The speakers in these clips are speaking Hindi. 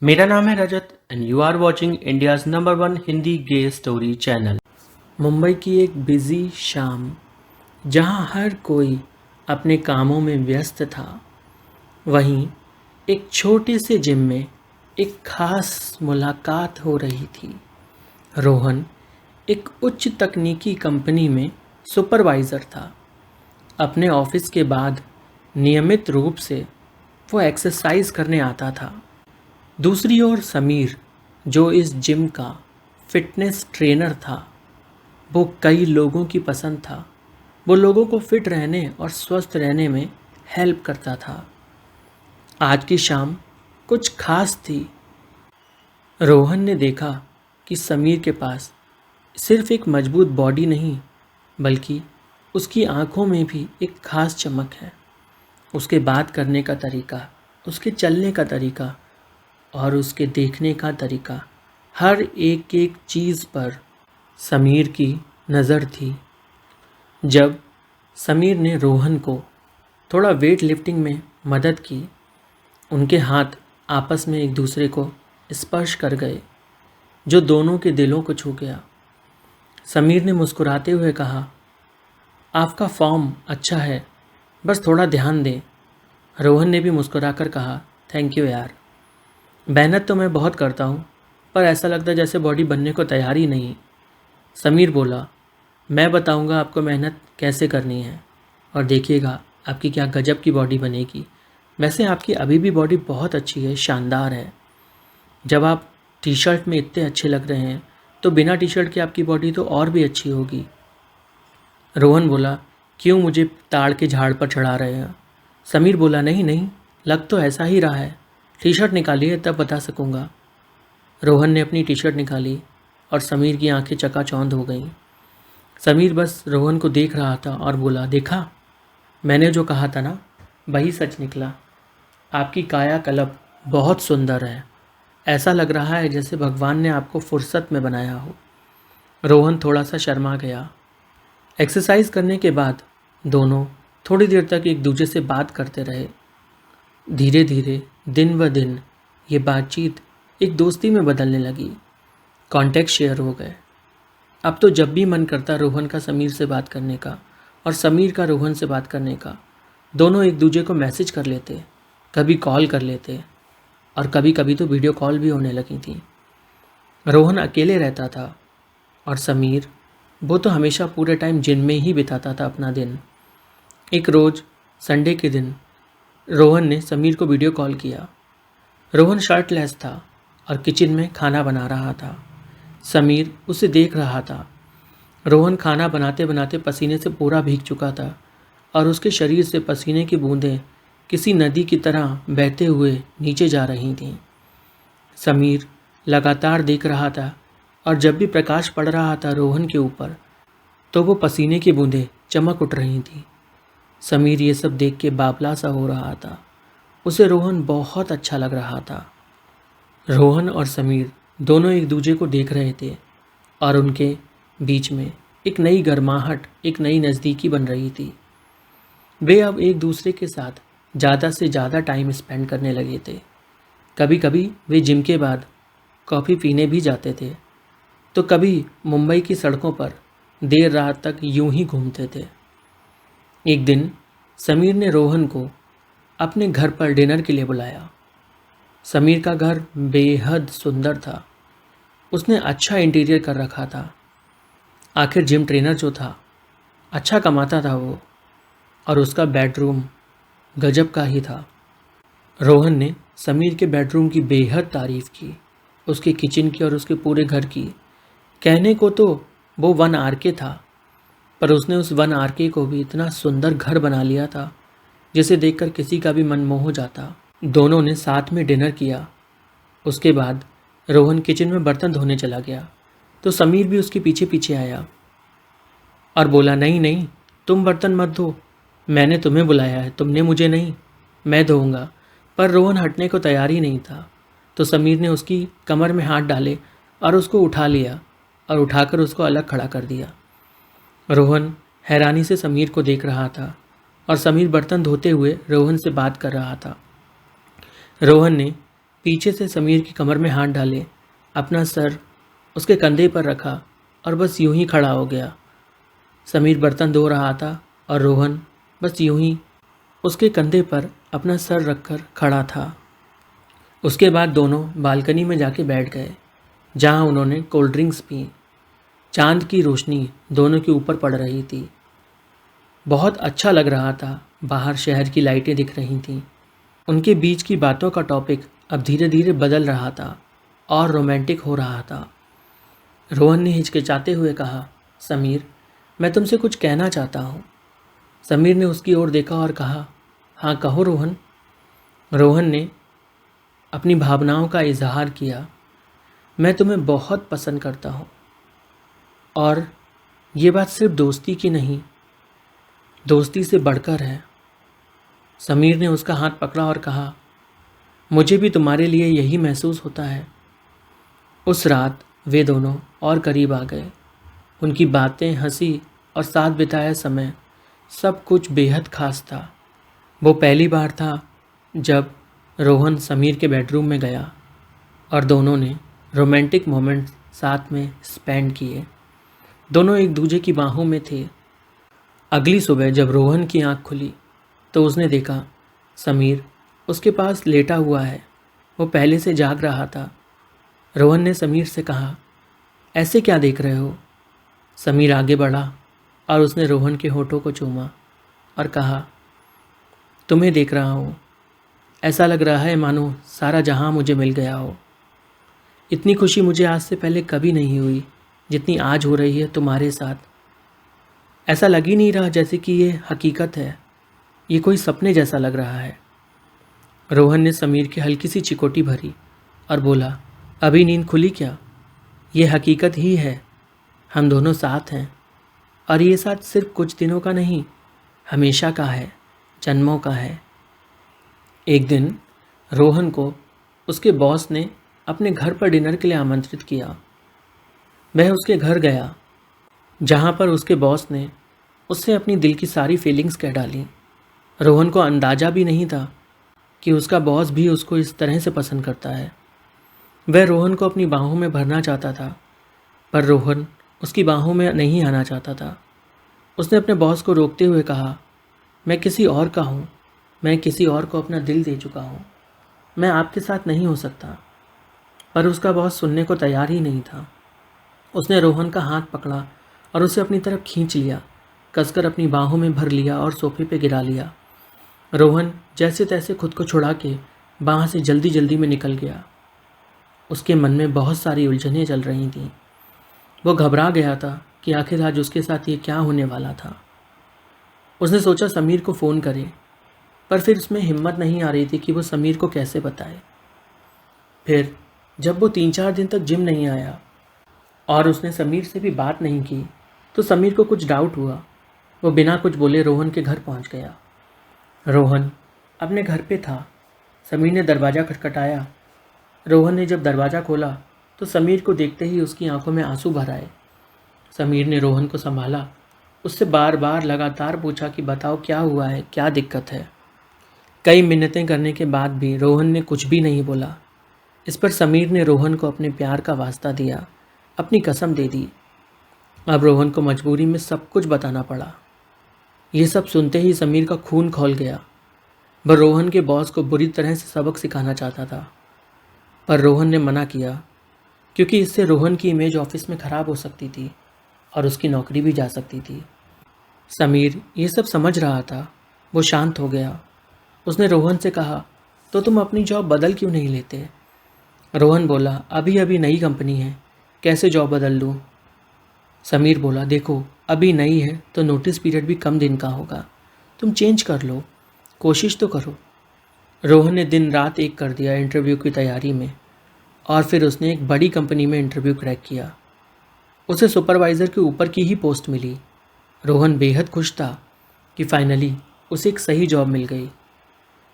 मेरा नाम है Rajat and you are watching India's number one Hindi gay story channel. Mumbai की एक बिजी शाम जहां हर कोई अपने कामों में व्यस्त था, वहीं एक छोटे से जिम में एक खास मुलाकात हो रही थी। रोहन एक उच्च तकनीकी कंपनी में सुपरवाइज़र था। अपने ऑफिस के बाद नियमित रूप से वो एक्सरसाइज करने आता था। दूसरी ओर समीर, जो इस जिम का फिटनेस ट्रेनर था, वो कई लोगों की पसंद था। वो लोगों को फिट रहने और स्वस्थ रहने में हेल्प करता था। आज की शाम कुछ खास थी। रोहन ने देखा कि समीर के पास सिर्फ एक मजबूत बॉडी नहीं, बल्कि उसकी आंखों में भी एक खास चमक है। उसके बात करने का तरीका, उसके चलने का तरीका और उसके देखने का तरीका, हर एक एक चीज़ पर समीर की नज़र थी। जब समीर ने रोहन को थोड़ा वेट लिफ्टिंग में मदद की, उनके हाथ आपस में एक दूसरे को स्पर्श कर गए, जो दोनों के दिलों को छू गया। समीर ने मुस्कुराते हुए कहा, आपका फॉर्म अच्छा है, बस थोड़ा ध्यान दें। रोहन ने भी मुस्कुराकर कहा, थैंक यू यार। मेहनत तो मैं बहुत करता हूँ, पर ऐसा लगता है जैसे बॉडी बनने को तैयार ही नहीं। समीर बोला, मैं बताऊँगा आपको मेहनत कैसे करनी है, और देखिएगा आपकी क्या गजब की बॉडी बनेगी। वैसे आपकी अभी भी बॉडी बहुत अच्छी है, शानदार है। जब आप टी शर्ट में इतने अच्छे लग रहे हैं, तो बिना टी शर्ट के आपकी बॉडी तो और भी अच्छी होगी। रोहन बोला, क्यों मुझे ताड़ के झाड़ पर चढ़ा रहे हैं? समीर बोला, नहीं नहीं, लग तो ऐसा ही रहा है। टी शर्ट निकालिए तब बता सकूँगा। रोहन ने अपनी टी शर्ट निकाली और समीर की आंखें चकाचौंध हो गईं। समीर बस रोहन को देख रहा था और बोला, देखा, मैंने जो कहा था ना, वही सच निकला। आपकी कायाकल्प बहुत सुंदर है। ऐसा लग रहा है जैसे भगवान ने आपको फुर्सत में बनाया हो। रोहन थोड़ा सा शर्मा गया। एक्सरसाइज करने के बाद दोनों थोड़ी देर तक एक दूसरे से बात करते रहे। धीरे धीरे दिन ब दिन ये बातचीत एक दोस्ती में बदलने लगी। कॉन्टैक्ट शेयर हो गए। अब तो जब भी मन करता रोहन का समीर से बात करने का और समीर का रोहन से बात करने का, दोनों एक दूसरे को मैसेज कर लेते, कभी कॉल कर लेते, और कभी कभी तो वीडियो कॉल भी होने लगी थी। रोहन अकेले रहता था और समीर, वो तो हमेशा पूरे टाइम जिम में ही बिताता था अपना दिन। एक रोज़ संडे के दिन रोहन ने समीर को वीडियो कॉल किया। रोहन शर्टलेस था और किचन में खाना बना रहा था। समीर उसे देख रहा था। रोहन खाना बनाते बनाते पसीने से पूरा भीग चुका था और उसके शरीर से पसीने की बूंदें किसी नदी की तरह बहते हुए नीचे जा रही थीं। समीर लगातार देख रहा था और जब भी प्रकाश पड़ रहा था रोहन के ऊपर, तो वो पसीने की बूंदें चमक उठ रही थीं। समीर ये सब देख के बावला सा हो रहा था। उसे रोहन बहुत अच्छा लग रहा था। रोहन और समीर दोनों एक दूसरे को देख रहे थे और उनके बीच में एक नई गर्माहट, एक नई नज़दीकी बन रही थी। वे अब एक दूसरे के साथ ज़्यादा से ज़्यादा टाइम स्पेंड करने लगे थे। कभी कभी वे जिम के बाद कॉफ़ी पीने भी जाते थे, तो कभी मुंबई की सड़कों पर देर रात तक यूं ही घूमते थे। एक दिन समीर ने रोहन को अपने घर पर डिनर के लिए बुलाया। समीर का घर बेहद सुंदर था। उसने अच्छा इंटीरियर कर रखा था। आखिर जिम ट्रेनर जो था, अच्छा कमाता था वो, और उसका बेडरूम गजब का ही था। रोहन ने समीर के बेडरूम की बेहद तारीफ़ की, उसके किचन की और उसके पूरे घर की। कहने को तो वो 1 RK था, पर उसने उस 1 RK को भी इतना सुंदर घर बना लिया था जिसे देखकर किसी का भी मन मोह हो जाता। दोनों ने साथ में डिनर किया। उसके बाद रोहन किचन में बर्तन धोने चला गया, तो समीर भी उसके पीछे पीछे आया और बोला, नहीं नहीं, तुम बर्तन मत धो, मैंने तुम्हें बुलाया है, तुमने मुझे नहीं, मैं धोऊंगा। पर रोहन हटने को तैयार ही नहीं था, तो समीर ने उसकी कमर में हाथ डाले और उसको उठा लिया और उठाकर उसको अलग खड़ा कर दिया। रोहन हैरानी से समीर को देख रहा था और समीर बर्तन धोते हुए रोहन से बात कर रहा था। रोहन ने पीछे से समीर की कमर में हाथ डाले, अपना सर उसके कंधे पर रखा और बस यूं ही खड़ा हो गया। समीर बर्तन धो रहा था और रोहन बस यूं ही उसके कंधे पर अपना सर रखकर खड़ा था। उसके बाद दोनों बालकनी में जाके बैठ गए, जहां उन्होंने कोल्ड ड्रिंक्स पी। चांद की रोशनी दोनों के ऊपर पड़ रही थी। बहुत अच्छा लग रहा था। बाहर शहर की लाइटें दिख रही थीं। उनके बीच की बातों का टॉपिक अब धीरे धीरे बदल रहा था और रोमांटिक हो रहा था। रोहन ने हिचकिचाते हुए कहा, समीर, मैं तुमसे कुछ कहना चाहता हूँ। समीर ने उसकी ओर देखा और कहा, हाँ कहो रोहन। रोहन ने अपनी भावनाओं का इजहार किया, मैं तुम्हें बहुत पसंद करता हूँ और ये बात सिर्फ दोस्ती की नहीं, दोस्ती से बढ़कर है। समीर ने उसका हाथ पकड़ा और कहा, मुझे भी तुम्हारे लिए यही महसूस होता है। उस रात वे दोनों और करीब आ गए। उनकी बातें, हंसी और साथ बिताया समय सब कुछ बेहद खास था। वो पहली बार था जब रोहन समीर के बेडरूम में गया और दोनों ने रोमांटिक मोमेंट साथ में स्पेंड किए। दोनों एक दूसरे की बाहों में थे। अगली सुबह जब रोहन की आंख खुली तो उसने देखा समीर उसके पास लेटा हुआ है। वो पहले से जाग रहा था। रोहन ने समीर से कहा, ऐसे क्या देख रहे हो? समीर आगे बढ़ा और उसने रोहन के होठों को चूमा और कहा, तुम्हें देख रहा हूँ। ऐसा लग रहा है मानो सारा जहां मुझे मिल गया हो। इतनी खुशी मुझे आज से पहले कभी नहीं हुई जितनी आज हो रही है तुम्हारे साथ। ऐसा लग ही नहीं रहा जैसे कि ये हकीकत है, ये कोई सपने जैसा लग रहा है। रोहन ने समीर की हल्की सी चिकोटी भरी और बोला, अभी नींद खुली क्या? ये हकीकत ही है, हम दोनों साथ हैं और ये साथ सिर्फ कुछ दिनों का नहीं, हमेशा का है, जन्मों का है। एक दिन रोहन को उसके बॉस ने अपने घर पर डिनर के लिए आमंत्रित किया। वह उसके घर गया, जहाँ पर उसके बॉस ने उससे अपनी दिल की सारी फीलिंग्स कह डाली। रोहन को अंदाज़ा भी नहीं था कि उसका बॉस भी उसको इस तरह से पसंद करता है। वह रोहन को अपनी बाहों में भरना चाहता था, पर रोहन उसकी बाहों में नहीं आना चाहता था। उसने अपने बॉस को रोकते हुए कहा, मैं किसी और का हूँ, मैं किसी और को अपना दिल दे चुका हूँ, मैं आपके साथ नहीं हो सकता। पर उसका बॉस सुनने को तैयार ही नहीं था। उसने रोहन का हाथ पकड़ा और उसे अपनी तरफ खींच लिया, कसकर अपनी बाहों में भर लिया और सोफे पे गिरा लिया। रोहन जैसे तैसे खुद को छुड़ा के वहाँ से जल्दी जल्दी में निकल गया। उसके मन में बहुत सारी उलझनें चल रही थीं। वो घबरा गया था कि आखिर आज उसके साथ ये क्या होने वाला था। उसने सोचा समीर को फ़ोन करे, पर फिर उसमें हिम्मत नहीं आ रही थी कि वो समीर को कैसे बताए। फिर जब वो 3-4 दिन तक जिम नहीं आया और उसने समीर से भी बात नहीं की, तो समीर को कुछ डाउट हुआ। वो बिना कुछ बोले रोहन के घर पहुंच गया। रोहन अपने घर पे था। समीर ने दरवाज़ा खटखटाया। रोहन ने जब दरवाज़ा खोला तो समीर को देखते ही उसकी आंखों में आंसू भर आए। समीर ने रोहन को संभाला, उससे बार बार लगातार पूछा कि बताओ क्या हुआ है, क्या दिक्कत है। कई मिन्नतें करने के बाद भी रोहन ने कुछ भी नहीं बोला। इस पर समीर ने रोहन को अपने प्यार का वास्ता दिया, अपनी कसम दे दी। अब रोहन को मजबूरी में सब कुछ बताना पड़ा। ये सब सुनते ही समीर का खून खौल गया। वह रोहन के बॉस को बुरी तरह से सबक सिखाना चाहता था, पर रोहन ने मना किया, क्योंकि इससे रोहन की इमेज ऑफिस में ख़राब हो सकती थी और उसकी नौकरी भी जा सकती थी। समीर ये सब समझ रहा था। वो शांत हो गया। उसने रोहन से कहा, तो तुम अपनी जॉब बदल क्यों नहीं लेते? रोहन बोला, अभी अभी नई कंपनी है, कैसे जॉब बदल लूँ? समीर बोला, देखो अभी नई है तो नोटिस पीरियड भी कम दिन का होगा, तुम चेंज कर लो, कोशिश तो करो। रोहन ने दिन रात एक कर दिया इंटरव्यू की तैयारी में, और फिर उसने एक बड़ी कंपनी में इंटरव्यू क्रैक किया। उसे सुपरवाइज़र के ऊपर की ही पोस्ट मिली। रोहन बेहद खुश था कि फाइनली उसे एक सही जॉब मिल गई।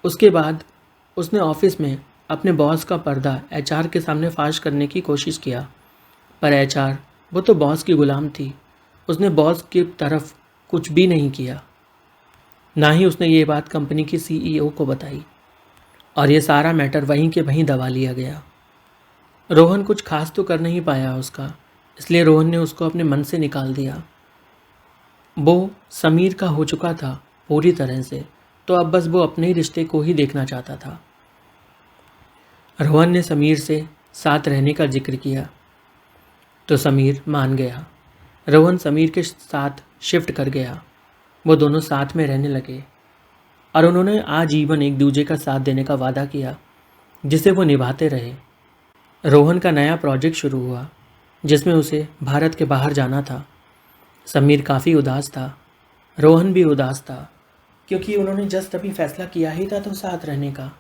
उसके बाद उसने ऑफिस में अपने बॉस का पर्दा एचआर के सामने फाश करने की कोशिश किया, पर एचआर वो तो बॉस की गुलाम थी। उसने बॉस की तरफ कुछ भी नहीं किया, ना ही उसने ये बात कंपनी की सीईओ को बताई। और ये सारा मैटर वहीं के वहीं दबा लिया गया। रोहन कुछ खास तो कर नहीं पाया उसका, इसलिए रोहन ने उसको अपने मन से निकाल दिया। वो समीर का हो चुका था पूरी तरह से, तो अब बस वो अपने ही रिश्ते को ही देखना चाहता था। रोहन ने समीर से साथ रहने का जिक्र किया तो समीर मान गया। रोहन समीर के साथ शिफ्ट कर गया। वो दोनों साथ में रहने लगे और उन्होंने आजीवन एक दूसरे का साथ देने का वादा किया, जिसे वो निभाते रहे। रोहन का नया प्रोजेक्ट शुरू हुआ जिसमें उसे भारत के बाहर जाना था। समीर काफ़ी उदास था, रोहन भी उदास था, क्योंकि उन्होंने जस्ट अभी फैसला किया ही था तो साथ रहने का,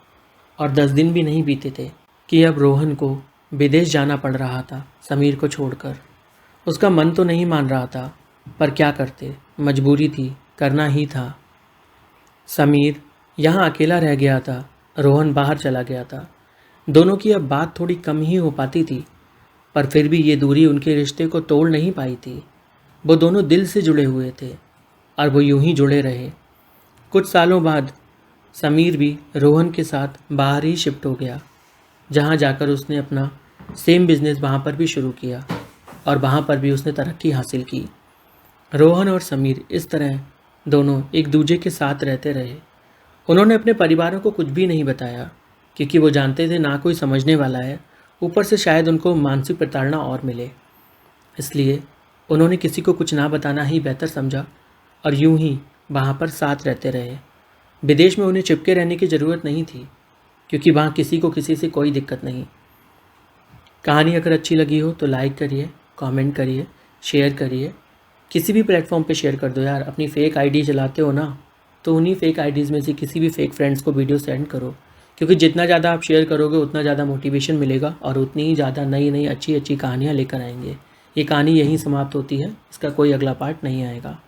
और 10 दिन भी नहीं बीते थे कि अब रोहन को विदेश जाना पड़ रहा था समीर को छोड़कर। उसका मन तो नहीं मान रहा था, पर क्या करते, मजबूरी थी, करना ही था। समीर यहाँ अकेला रह गया था, रोहन बाहर चला गया था। दोनों की अब बात थोड़ी कम ही हो पाती थी, पर फिर भी ये दूरी उनके रिश्ते को तोड़ नहीं पाई थी। वो दोनों दिल से जुड़े हुए थे और वो यूं ही जुड़े रहे। कुछ सालों बाद समीर भी रोहन के साथ बाहर ही शिफ्ट हो गया, जहाँ जाकर उसने अपना सेम बिजनेस वहाँ पर भी शुरू किया और वहाँ पर भी उसने तरक्की हासिल की। रोहन और समीर इस तरह दोनों एक दूसरे के साथ रहते रहे। उन्होंने अपने परिवारों को कुछ भी नहीं बताया, क्योंकि वो जानते थे ना कोई समझने वाला है, ऊपर से शायद उनको मानसिक प्रताड़ना और मिले। इसलिए उन्होंने किसी को कुछ ना बताना ही बेहतर समझा और यूं ही वहाँ पर साथ रहते रहे। विदेश में उन्हें चिपके रहने की ज़रूरत नहीं थी, क्योंकि वहाँ किसी को किसी से कोई दिक्कत नहीं। कहानी अगर अच्छी लगी हो तो लाइक करिए, कमेंट करिए, शेयर करिए। किसी भी प्लेटफॉर्म पे शेयर कर दो यार। अपनी फ़ेक आईडी चलाते हो ना, तो उन्हीं फ़ेक आईडीज़ में से किसी भी फ़ेक फ्रेंड्स को वीडियो सेंड करो, क्योंकि जितना ज़्यादा आप शेयर करोगे उतना ज़्यादा मोटिवेशन मिलेगा और उतनी ही ज़्यादा नई नई अच्छी अच्छी कहानियाँ लेकर आएंगे। ये कहानी यहीं समाप्त होती है, इसका कोई अगला पार्ट नहीं आएगा।